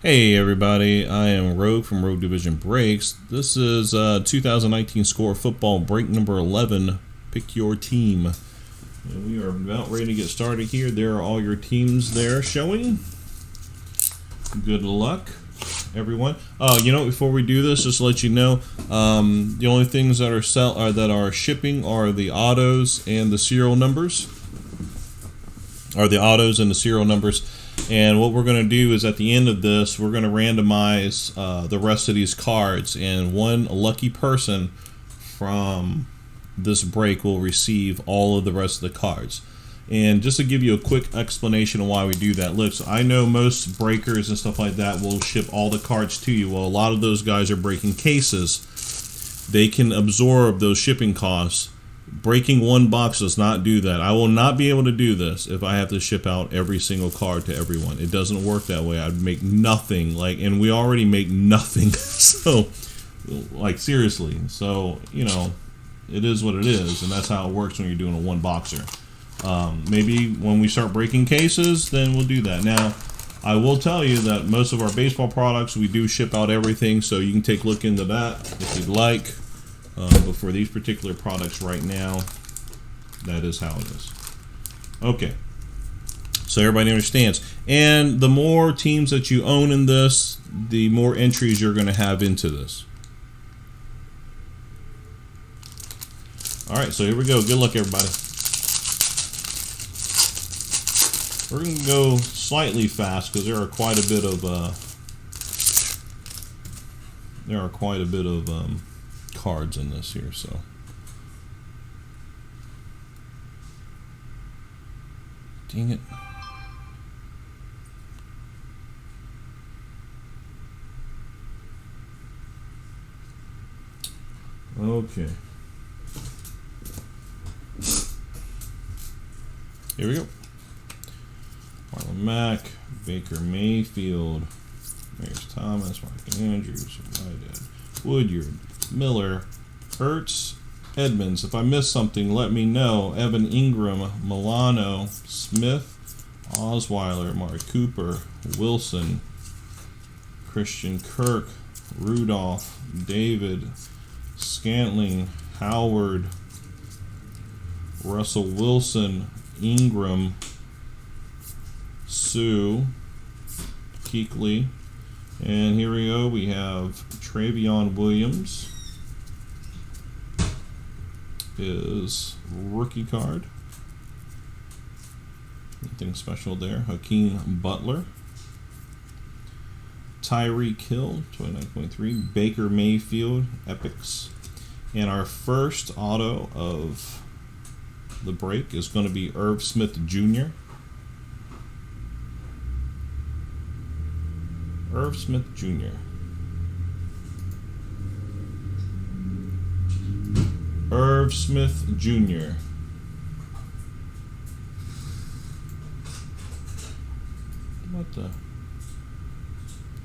Hey everybody, I am Rogue from Rogue Division Breaks. This is 2019 Score Football break number 11. Pick your team. And we are about ready to get started here. There are all your teams there showing. Good luck, everyone. Before we do this, just to let you know, the only things that are shipping are the autos and the serial numbers. And what we're going to do is at the end of this, we're going to randomize the rest of these cards, and one lucky person from this break will receive all of the rest of the cards. And just to give you a quick explanation of why we do that, look, so I know most breakers and stuff like that will ship all the cards to you. Well, a lot of those guys are breaking cases. They can absorb those shipping costs. Breaking one box does not do that. I will not be able to do this if I have to ship out every single card to everyone. It doesn't work that way. I'd make nothing, and we already make nothing. So, seriously. So, it is what it is, and that's how it works when you're doing a one boxer. Maybe when we start breaking cases, then we'll do that. Now, I will tell you that most of our baseball products, we do ship out everything, so you can take a look into that if you'd like. But for these particular products right now, that is how it is. Okay, so everybody understands. And the more teams that you own in this, the more entries you're going to have into this. All right, so here we go. Good luck, everybody. We're going to go slightly fast because there are quite a bit of cards in this here, so dang it. Okay, here we go. Marlon Mack, Baker Mayfield, Maris Thomas, Mark Andrews, Woodyard, Miller, Ertz, Edmonds. If I missed something, let me know. Evan Ingram, Milano, Smith, Osweiler, Mark Cooper, Wilson, Christian Kirk, Rudolph, David, Scantling, Howard, Russell Wilson, Ingram, Sue, Keekly, and here we go. We have Travion Williams, his rookie card. Nothing special there. Hakeem Butler, Tyreek Hill, 29.3, Baker Mayfield, Epics, and our first auto of the break is going to be Irv Smith Jr. Irv Smith Jr. Irv Smith Jr. What the?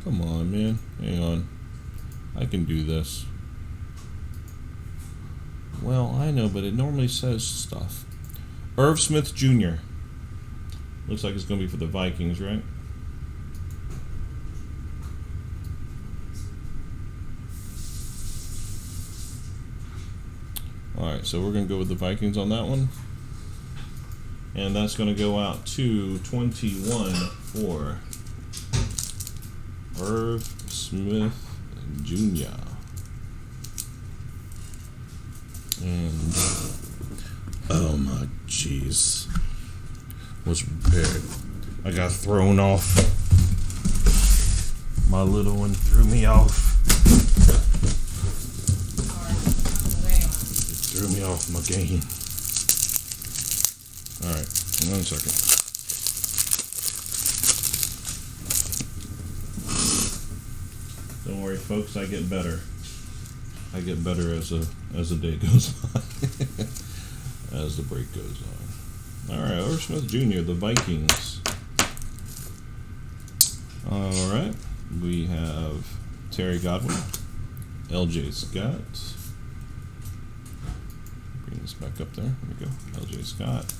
Come on, man. Hang on. I can do this. Well, I know, but it normally says stuff. Irv Smith Jr. Looks like it's going to be for the Vikings, right? Alright, so we're going to go with the Vikings on that one. And that's going to go out to 21 for Irv Smith Jr. And, oh my jeez. Was prepared. I got thrown off. My little one threw me off. Threw me off my game. Alright, 1 second. Don't worry, folks, I get better. I get better as the day goes on. As the break goes on. Alright, Irv Smith Jr., the Vikings. Alright, we have Terry Godwin, LJ Scott. Bring this back up there. There we go. LJ Scott.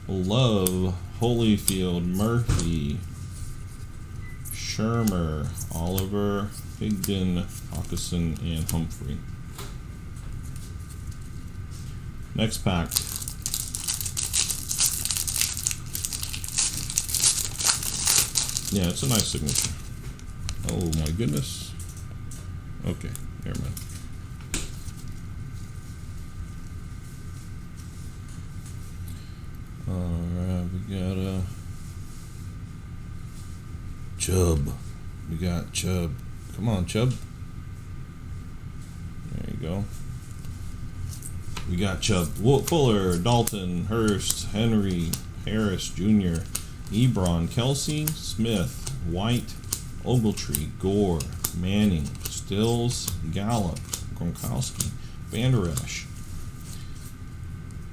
Love, Holyfield, Murphy, Shermer, Oliver, Higdon, Hawkinson, and Humphrey. Next pack. Yeah, it's a nice signature. Oh my goodness. Okay, never mind. Alright, we got Chubb. We got Chubb. Come on, Chubb. There you go. We got Chubb. Fuller, Dalton, Hurst, Henry, Harris Jr., Ebron, Kelsey, Smith, White, Ogletree, Gore, Manning, Stills, Gallup, Gronkowski, Van Der Esch,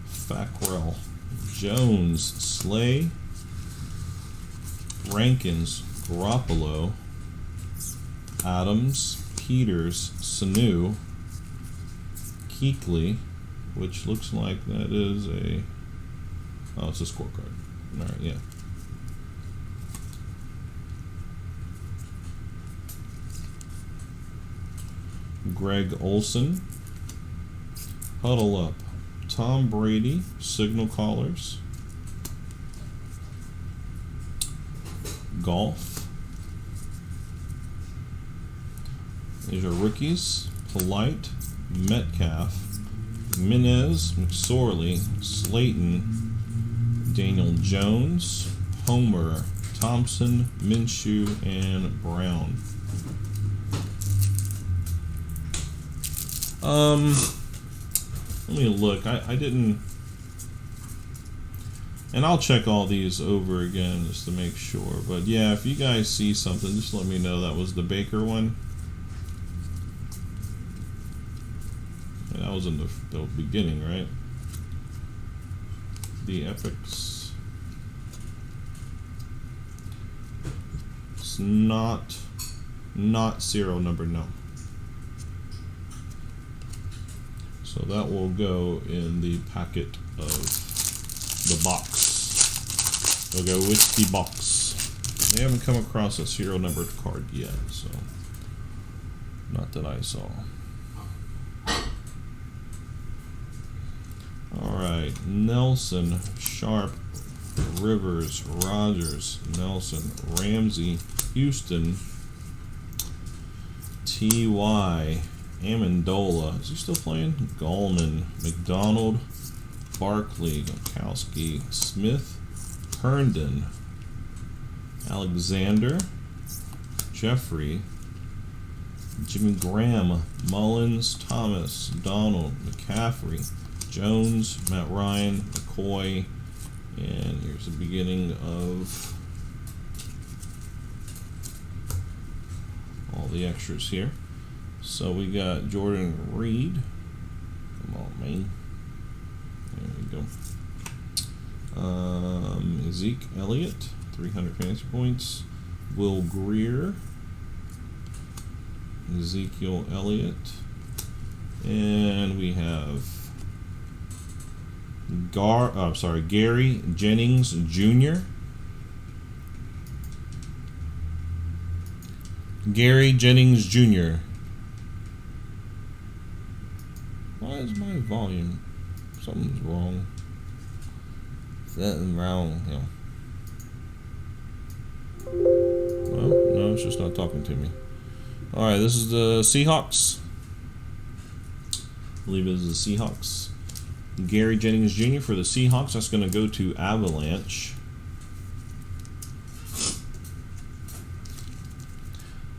Fackrell, Jones, Slay, Rankins, Garoppolo, Adams, Peters, Sanu, Kuechly, which looks like that is a... Oh, it's a scorecard. Alright, yeah. Greg Olson, Huddle Up, Tom Brady, Signal Callers, Golf. These are rookies: Polite, Metcalf, Minez, McSorley, Slayton, Daniel Jones, Homer, Thompson, Minshew, and Brown. Let me look. I didn't, and I'll check all these over again just to make sure. But yeah, if you guys see something, just let me know. That was the Baker one. And that was in the beginning, right? The Epics. It's not serial number, no. So that will go in the packet of the box. It'll go with the box. They haven't come across a serial numbered card yet, so not that I saw. Alright, Nelson, Sharp, Rivers, Rogers, Nelson, Ramsey, Houston, T.Y., Amendola, is he still playing? Gallman, McDonald, Barkley, Gronkowski, Smith, Herndon, Alexander, Jeffrey, Jimmy Graham, Mullins, Thomas, Donald, McCaffrey, Jones, Matt Ryan, McCoy, and here's the beginning of all the extras here. So we got Jordan Reed. Come on, man. There we go. Zeke Elliott, 300 fantasy points. Will Greer. Ezekiel Elliott. And we have Gary Jennings Jr. Gary Jennings Jr. Why is my volume? Something's wrong. Something wrong. Yeah. Well, no, it's just not talking to me. Alright, this is the Seahawks. I believe it is the Seahawks. Gary Jennings Jr. for the Seahawks. That's going to go to Avalanche.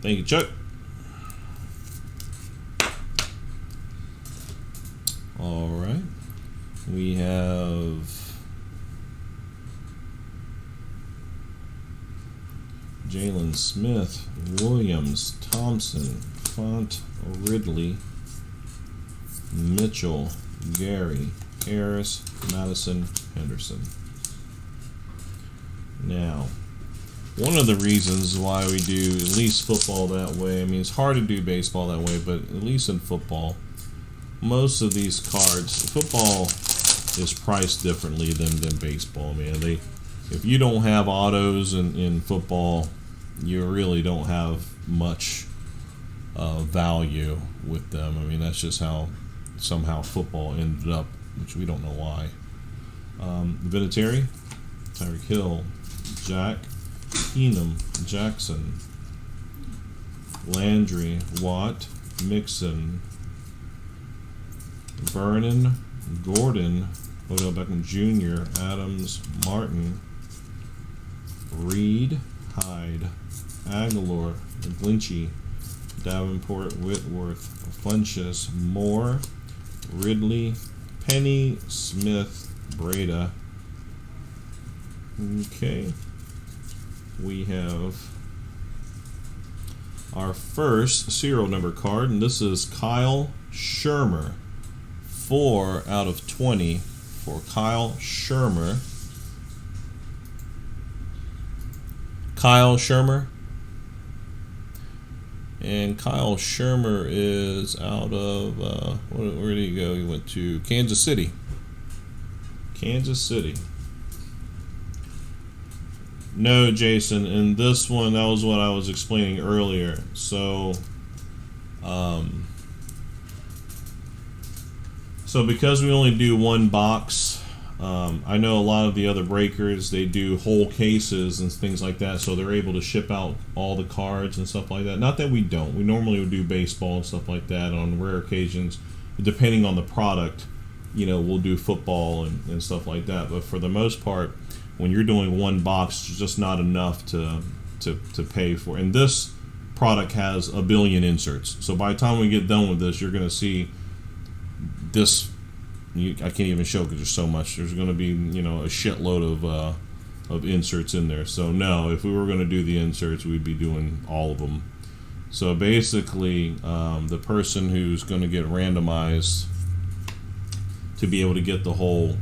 Thank you, Chuck. All right. We have Jalen Smith, Williams, Thompson, Font, Ridley, Mitchell, Gary, Harris, Madison, Henderson. Now, one of the reasons why we do at least football that way, I mean, it's hard to do baseball that way, but at least in football, most of these cards, football is priced differently than baseball, man. If you don't have autos in football, you really don't have much value with them. I mean, that's just how somehow football ended up, which we don't know why. Vinatieri, Tyreek Hill, Jack, Keenum, Jackson, Landry, Watt, Mixon, Vernon, Gordon, Odell Beckham Jr., Adams, Martin, Reed, Hyde, Aguilar, Glinchy, Davenport, Whitworth, Funchess, Moore, Ridley, Penny, Smith, Breda. Okay. We have our first serial number card, and this is Kyle Shermer. 4 out of 20 for Kyle Shermer. Kyle Shermer. And Kyle Shermer is out of, where did he go? He went to Kansas City. Kansas City. No, Jason, and this one, that was what I was explaining earlier. So, because we only do one box, I know a lot of the other breakers, they do whole cases and things like that, so they're able to ship out all the cards and stuff like that. Not that we don't. We normally would do baseball and stuff like that on rare occasions. Depending on the product, we'll do football and stuff like that. But for the most part, when you're doing one box, it's just not enough to pay for. And this product has a billion inserts. So by the time we get done with this, you're going to see this. I can't even show because there's so much. There's going to be a shitload of inserts in there. So no, if we were going to do the inserts, we'd be doing all of them. So basically, the person who's going to get randomized to be able to get the whole,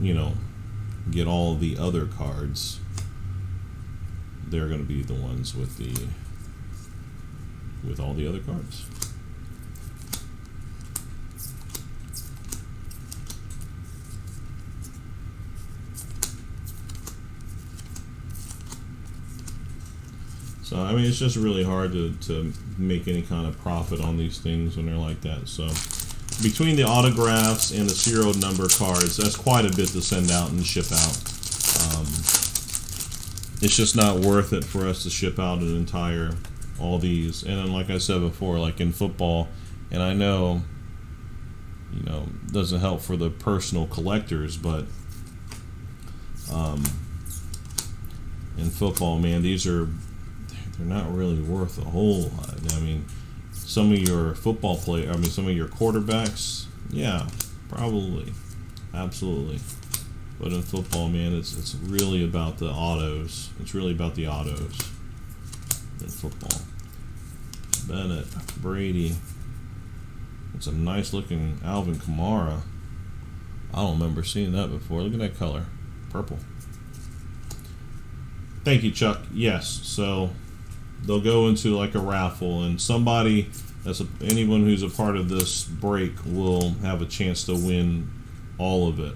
get all the other cards, they're going to be the ones with all the other cards. So, I mean, it's just really hard to make any kind of profit on these things when they're like that. So, between the autographs and the serial number cards, that's quite a bit to send out and ship out. It's just not worth it for us to ship out all these. And then, like I said before, like in football, and I know, it doesn't help for the personal collectors, but in football, man, they're not really worth a whole lot. I mean, some of your some of your quarterbacks, yeah, probably, absolutely. But in football, man, it's really about the autos. It's really about the autos in football. Bennett, Brady. It's a nice looking Alvin Kamara. I don't remember seeing that before. Look at that color, purple. Thank you, Chuck. Yes, so they'll go into like a raffle, and anyone who's a part of this break will have a chance to win all of it.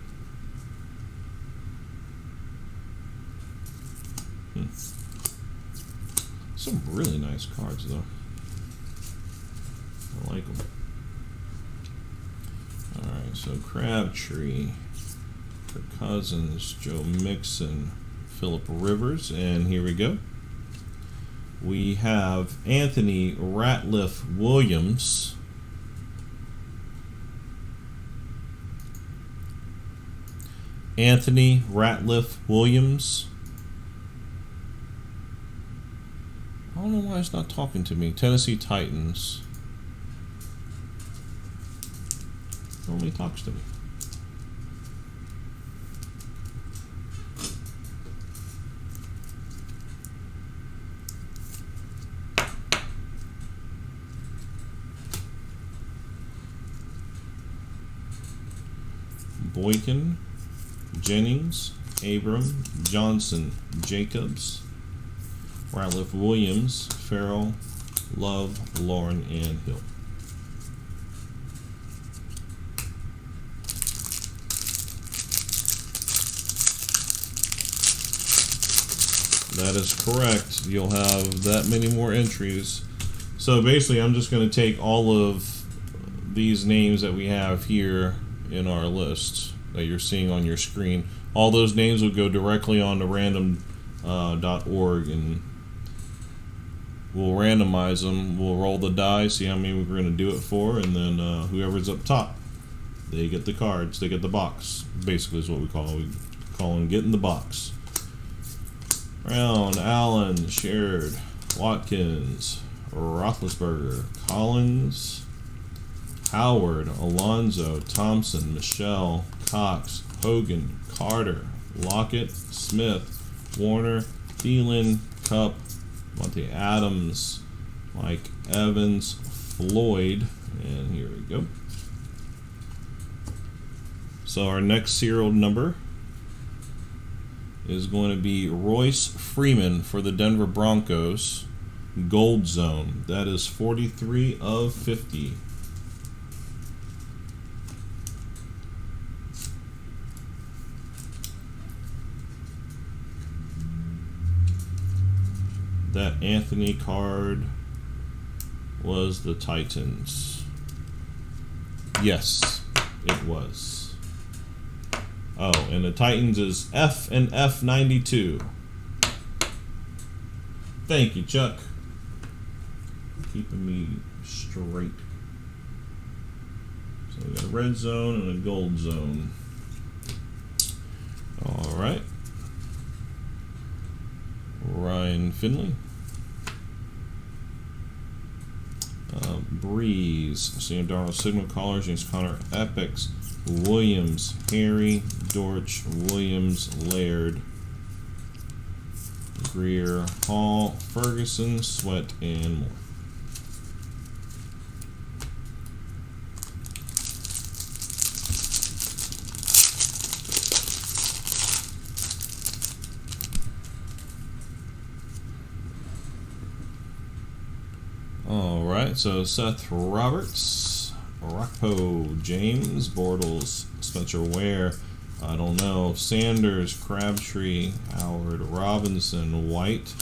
Some really nice cards, though. I like them. Alright, so Crabtree for Cousins, Joe Mixon, Phillip Rivers, and here we go. We have Anthony Ratliff Williams. Anthony Ratliff Williams. I don't know why it's not talking to me. Tennessee Titans. Normally talks to me. Boykin, Jennings, Abram, Johnson, Jacobs, Ratliff Williams, Farrell, Love, Lauren, and Hill. That is correct. You'll have that many more entries. So basically, I'm just going to take all of these names that we have here in our list that you're seeing on your screen. All those names will go directly on to random.org, and we'll randomize them. We'll roll the die, see how many we're going to do it for, and then whoever's up top, they get the cards. They get the box. Basically, is what we call it. We call them getting the box. Brown, Allen, Shared, Watkins, Roethlisberger, Collins, Howard, Alonzo, Thompson, Michelle, Cox, Hogan, Carter, Lockett, Smith, Warner, Thielen, Cup, Monte Adams, Mike Evans, Floyd, and here we go. So our next serial number is going to be Royce Freeman for the Denver Broncos, Gold Zone. That is 43 of 50. That Anthony card was the Titans. Yes, it was. Oh, and the Titans is F and F92. Thank you, Chuck. Keeping me straight. So we got a red zone and a gold zone. All right. Ryan Finley. Breeze. Sam Darnold, Signal Callers, James Conner, Epics, Williams, Harry, Dortch, Williams, Laird, Greer, Hall, Ferguson, Sweat, and more. Alright, so Seth Roberts, Rockpo, James, Bortles, Spencer Ware, I don't know, Sanders, Crabtree, Howard, Robinson, White,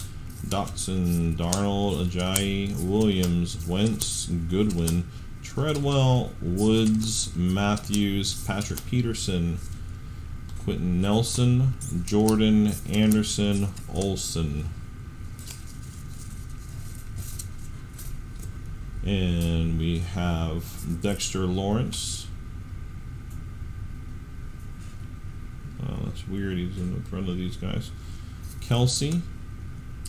Dotson, Darnold, Ajayi, Williams, Wentz, Goodwin, Treadwell, Woods, Matthews, Patrick Peterson, Quentin Nelson, Jordan, Anderson, Olsen. And we have Dexter Lawrence. Oh, that's weird. He's in front of these guys. Kelsey.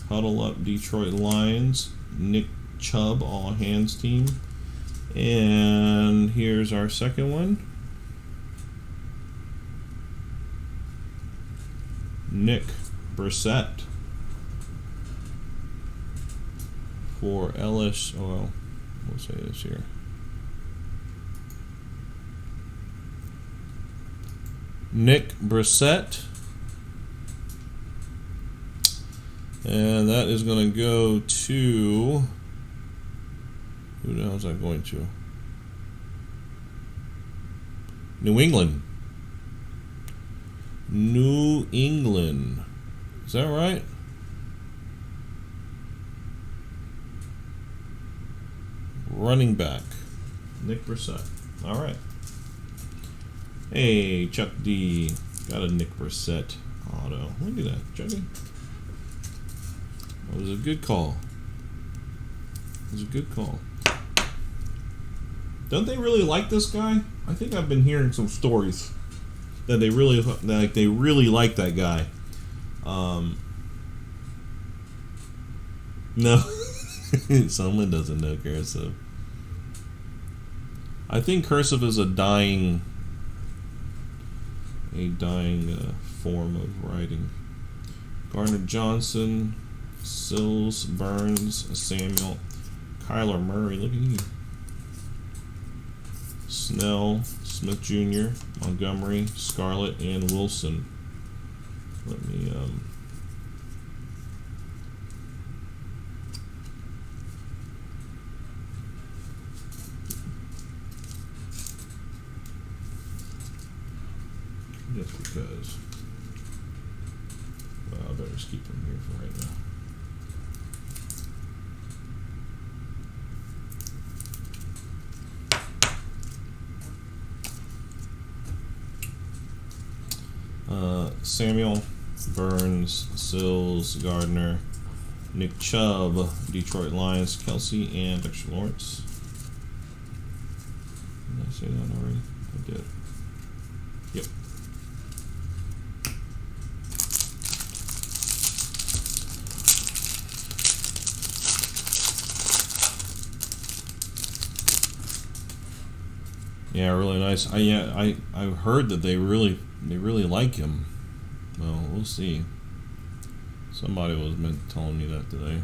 Huddle Up Detroit Lions. Nick Chubb, All Hands Team. And here's our second one. Nick Brissett. For Ellis. Oh, well. We'll say this here. Nick Brissett. And that is going to go to... Who the hell is that going to? New England. New England. Is that right? Running back, Nick Brissett. All right. Hey, Chuck D. Got a Nick Brissett auto. Look at that, Chucky. That was a good call. It was a good call. Don't they really like this guy? I think I've been hearing some stories that they really like that guy. No, someone doesn't know cursive. I think cursive is a dying form of writing. Gardner Johnson, Sills, Burns, Samuel, Kyler Murray. Look at you. Snell, Smith Jr., Montgomery, Scarlett, and Wilson. Let me just because. Well, I better just keep him here for right now. Samuel, Burns, Sills, Gardner, Nick Chubb, Detroit Lions, Kelsey, and Dexter Lawrence. Did I say that already? I did. Yep. Yeah, really nice. I heard that they really like him. Well, we'll see. Somebody was telling me that today.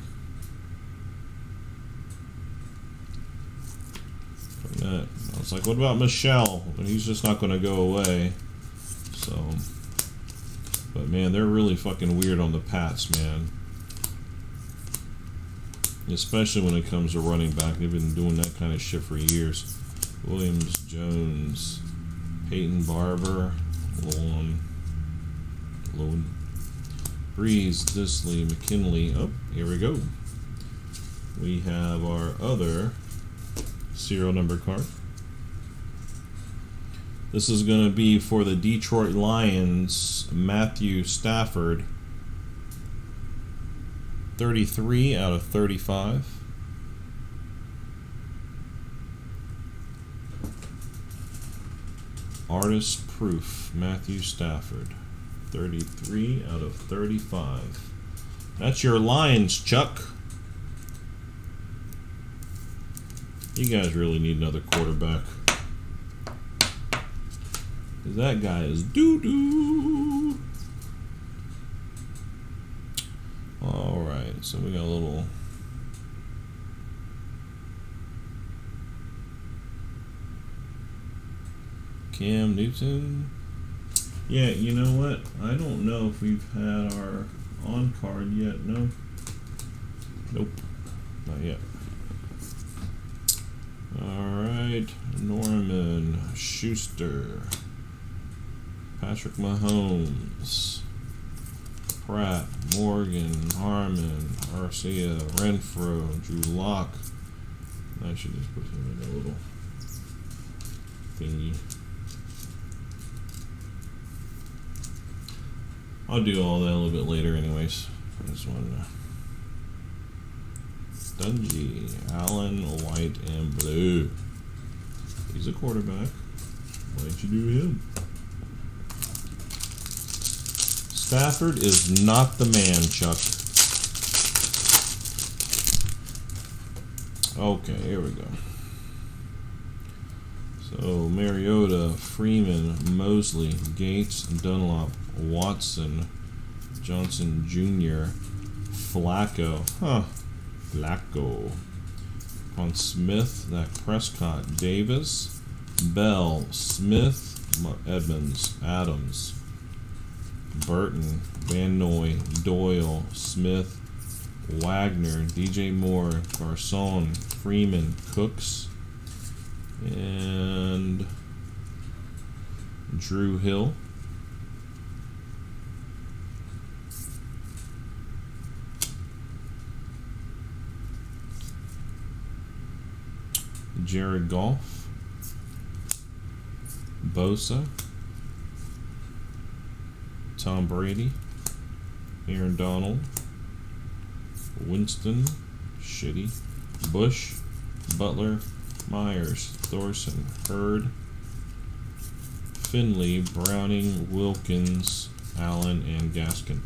I was like, what about Michelle? But he's just not going to go away. So, but man, they're really fucking weird on the Pats, man. Especially when it comes to running back. They've been doing that kind of shit for years. Williams, Jones, Peyton Barber, Lowen, Breeze, Disley, McKinley. Oh, here we go. We have our other serial number card. This is going to be for the Detroit Lions, Matthew Stafford. 33 out of 35. Artist proof, Matthew Stafford. 33 out of 35. That's your Lions, Chuck. You guys really need another quarterback. Because that guy is doo-doo. Alright, so we got a little... Cam Newton. Yeah, you know what? I don't know if we've had our on card yet. No? Nope. Not yet. Alright. Norman, Schuster, Patrick Mahomes, Pratt, Morgan, Harmon, Garcia, Renfro, Drew Lock. I should just put him in a little thingy. I'll do all that a little bit later anyways. This one. Dungy, Allen, white, and blue. He's a quarterback. Why don't you do him? Stafford is not the man, Chuck. Okay, here we go. So, Mariota, Freeman, Mosley, Gates, Dunlop, Watson, Johnson Jr., Flacco. Flacco. On Smith, that Prescott, Davis, Bell, Smith, Edmonds, Adams, Burton, Van Noy, Doyle, Smith, Wagner, DJ Moore, Garcon, Freeman, Cooks, and Drew Hill. Jared Goff, Bosa, Tom Brady, Aaron Donald, Winston, shitty, Bush, Butler, Myers, Thorson, Hurd, Finley, Browning, Wilkins, Allen, and Gaskin.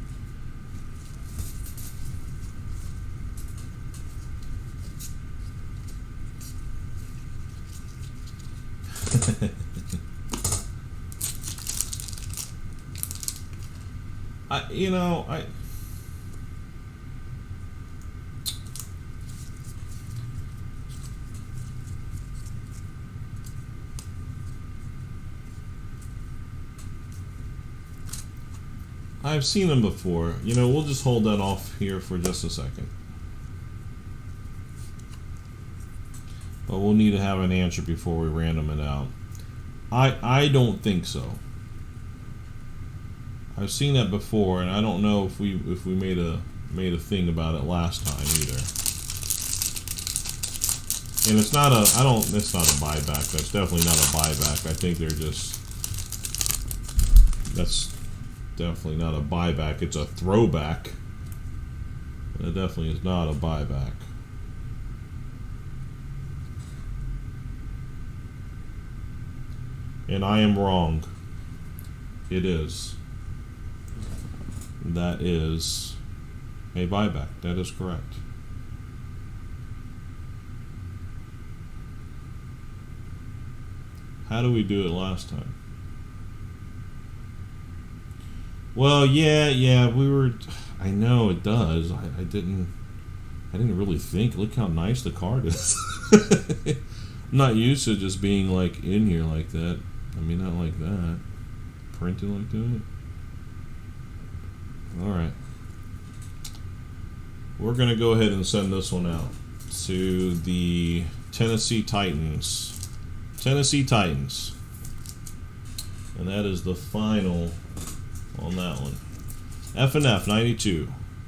I've seen them before. We'll just hold that off here for just a second. But we'll need to have an answer before we random it out. I don't think so. I've seen that before, and I don't know if we made a thing about it last time either. And it's not a it's not a buyback. That's definitely not a buyback. I think they're just, that's definitely not a buyback. It's a throwback. It definitely is not a buyback. And I am wrong. It is. That is a buyback. That is correct. How do we do it last time? Well, yeah, we were. I know it does. I didn't really think. Look how nice the card is. I'm not used to just being like in here like that. I mean, not like that. Printed like that. All right. We're gonna go ahead and send this one out to the Tennessee Titans. Tennessee Titans. And that is the final on that one. F&F 92.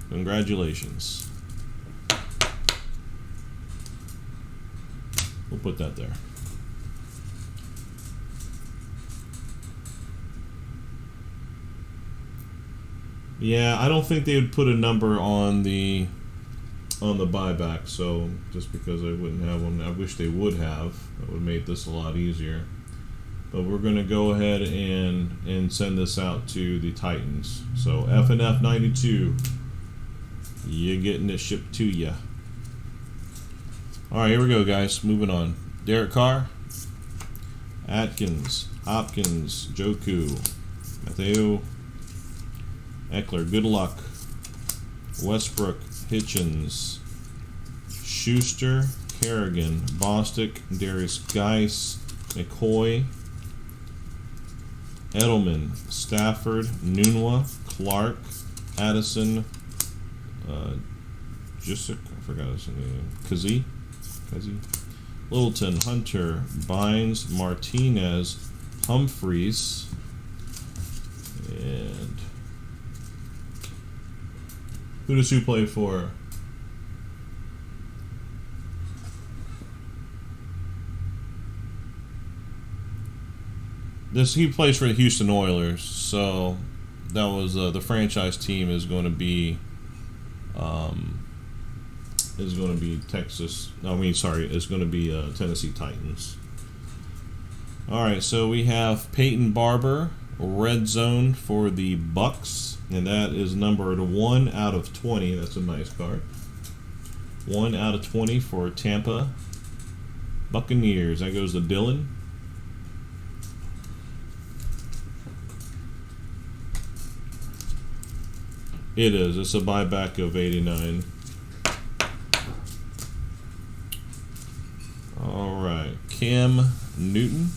Congratulations. We'll put that there. Yeah, I don't think they would put a number on the buyback, so just because I wouldn't have one, I wish they would have. That would make this a lot easier. But we're going to go ahead and send this out to the Titans. So F&F 92, you're getting it shipped to you. All right, here we go, guys. Moving on. Derek Carr, Atkins, Hopkins, Joku, Mateo, Eckler, good luck. Westbrook, Hitchens, Schuster, Kerrigan, Bostic, Darius Geis, McCoy, Edelman, Stafford, Nunwa, Clark, Addison, I forgot his name, Kazi, Littleton, Hunter, Bynes, Martinez, Humphreys, and who does who play for? He plays for the Houston Oilers, so that was the franchise team is going to be Texas. Is going to be Tennessee Titans. All right, so we have Peyton Barber, red zone for the Bucks, and that is numbered 1 out of 20. That's a nice card. 1 out of 20 for Tampa Buccaneers. That goes to Dylan. It is. It's a buyback of 89. All right. Cam Newton.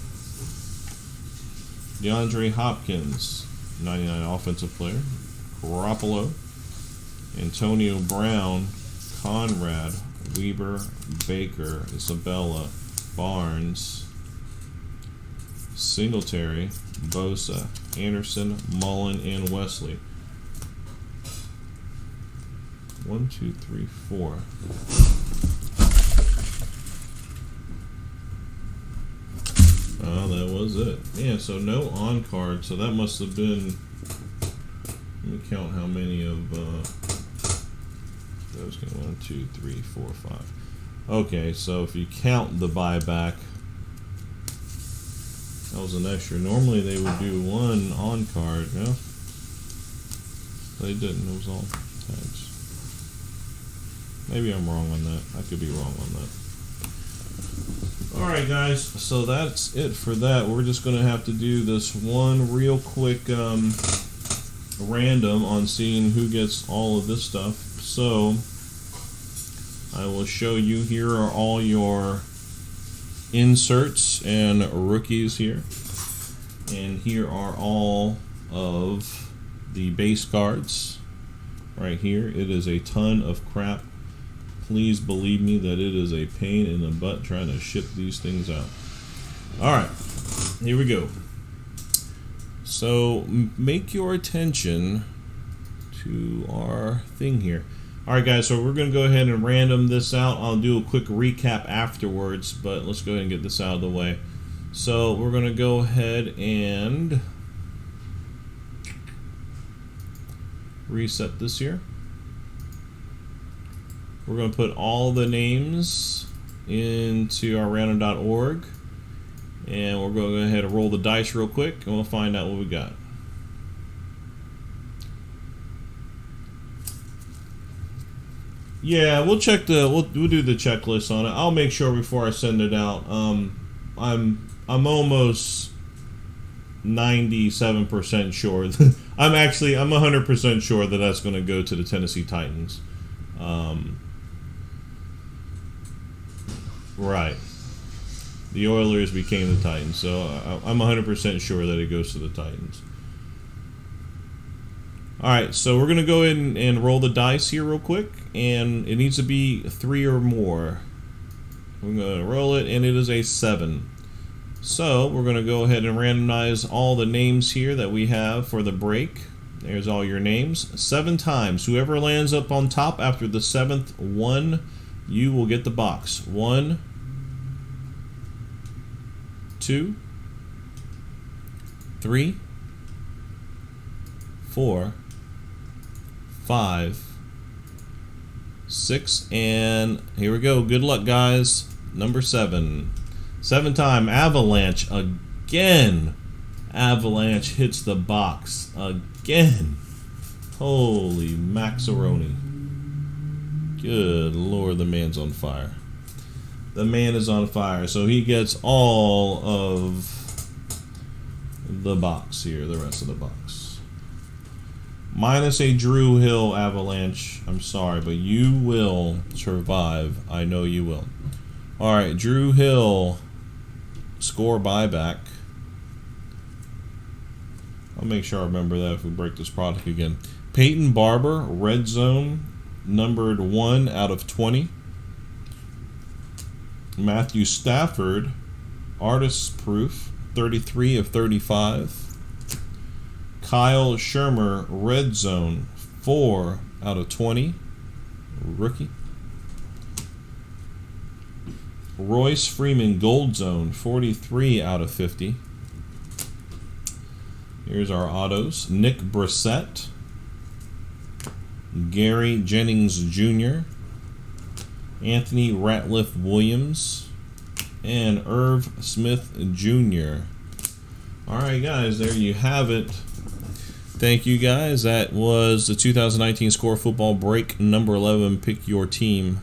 DeAndre Hopkins, 99 offensive player. Garoppolo. Antonio Brown. Conrad. Weber. Baker. Isabella. Barnes. Singletary. Bosa. Anderson. Mullen. And Wesley. 1, 2, 3, 4. Oh, that was it. Yeah, so no on card. So that must have been. Let me count how many of those. 1, 2, 3, 4, 5. Okay, so if you count the buyback, that was an extra. Normally they would do 1 on card. No, they didn't. It was all tags. Maybe I'm wrong on that. I could be wrong on that. Alright guys, so that's it for that. We're just going to have to do this one real quick random on seeing who gets all of this stuff. So, I will show you, here are all your inserts and rookies here. And here are all of the base cards. Right here, it is a ton of crap. Please believe me that it is a pain in the butt trying to ship these things out. Alright, here we go. So make your attention to our thing here. Alright guys, so we're going to go ahead and random this out. I'll do a quick recap afterwards, but let's go ahead and get this out of the way. So we're going to go ahead and reset this here. We're going to put all the names into our random.org, and we're going to go ahead and roll the dice real quick, and we'll find out what we got. Yeah, we'll check the we'll do the checklist on it. I'll make sure before I send it out. I'm almost 97% sure. I'm 100% sure that that's going to go to the Tennessee Titans. Right. The Oilers became the Titans, so I'm 100% sure that it goes to the Titans. Alright, so we're going to go in and roll the dice here real quick, and it needs to be 3 or more. We're going to roll it, and it is a 7. So we're going to go ahead and randomize all the names here that we have for the break. There's all your names. 7 times. Whoever lands up on top after the 7th one, you will get the box. 1, 2, 3, 4, 5, 6, and here we go. Good luck, guys. Number 7. 7-time Avalanche again. Avalanche hits the box again. Holy macaroni. Good Lord, the man's on fire. The man is on fire. So he gets all of the box here, the rest of the box. Minus a Drew Hill Avalanche. I'm sorry, but you will survive. I know you will. Alright, Drew Hill score buyback. I'll make sure I remember that if we break this product again. Peyton Barber, red zone, numbered 1 out of 20. Matthew Stafford, artist's proof, 33 of 35. Kyle Shermer, red zone, 4 out of 20. Rookie. Royce Freeman, gold zone, 43 out of 50. Here's our autos. Nick Brissett. Gary Jennings Jr. Anthony Ratliff Williams. And Irv Smith Jr. Alright guys, there you have it. Thank you guys. That was the 2019 Score Football Break number 11. Pick your team.